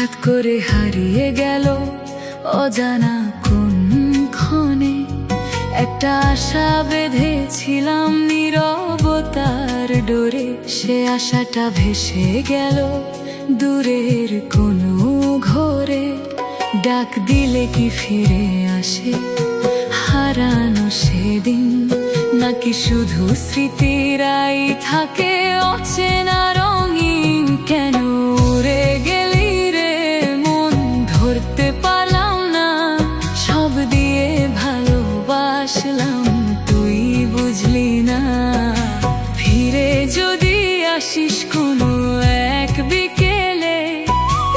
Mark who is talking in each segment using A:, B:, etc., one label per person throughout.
A: হঠাৎ করে হারিয়ে গেল অজানা কোন ক্ষণে। একটা আশা বেঁধেছিলাম নীরবতার ডোরে, সে আশাটা ভেসে গেল দূরের কোনো ঘোরে। ডাক দিলে কি ফিরে আসে হারানো সেদিন, নাকি শুধু স্মৃতিরাই থাকে অচেনা রঙিন? কেন উড়ে গেলি রে মন, ধরতে পারলাম না। সব দিয়ে ভালোবাসলাম, তুই বুঝলি না। ফিরে যদি আসিস কোনো এক বিকেলে,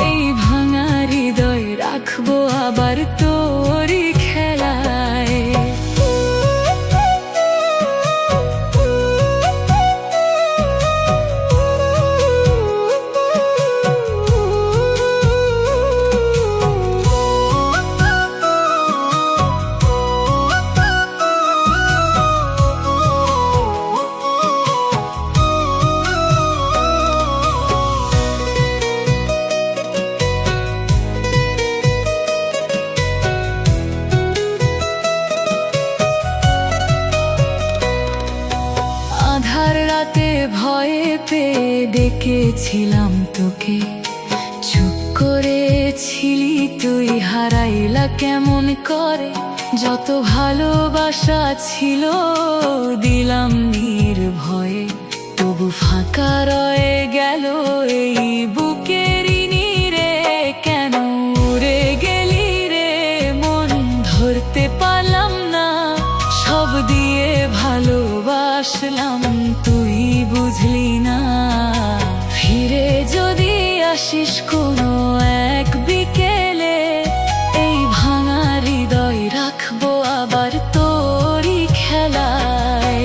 A: এই ভাঙা হৃদয় রাখবো আবার তোরই খেলায়। আধার রাতে ভয়ে পেয়ে ডেকেছিলাম তোকে, চুপ করেছিলি তুই, হারাইলা কেমন করে? যত ভালোবাসা ছিল দিলাম নির্ভয়ে, তবু ফাঁকা রয়ে গেল এই বুকেরই নীড়ে। কেন উড়ে গেলি রে মন, ধরতে পারলাম না। সব দিয়ে ভালোবাসলাম, তুই বুঝলি না। ফিরে যদি আসিস কোনো এক বিকেলে, এই ভাঙা হৃদয় রাখবো আবার তোরই খেলায়।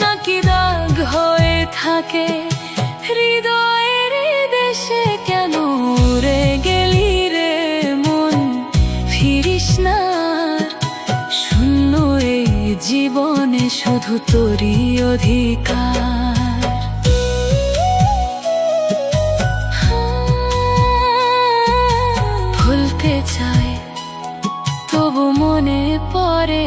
A: নাকি দাগ হয়ে থাকে হৃদয়ের দেশে? কেন উড়ে গেলি রে মন, ফিরিস না। শূন্য এই জীবনে শুধু তোরই অধিকার। ভুলতে চাই তবু মনে পড়ে।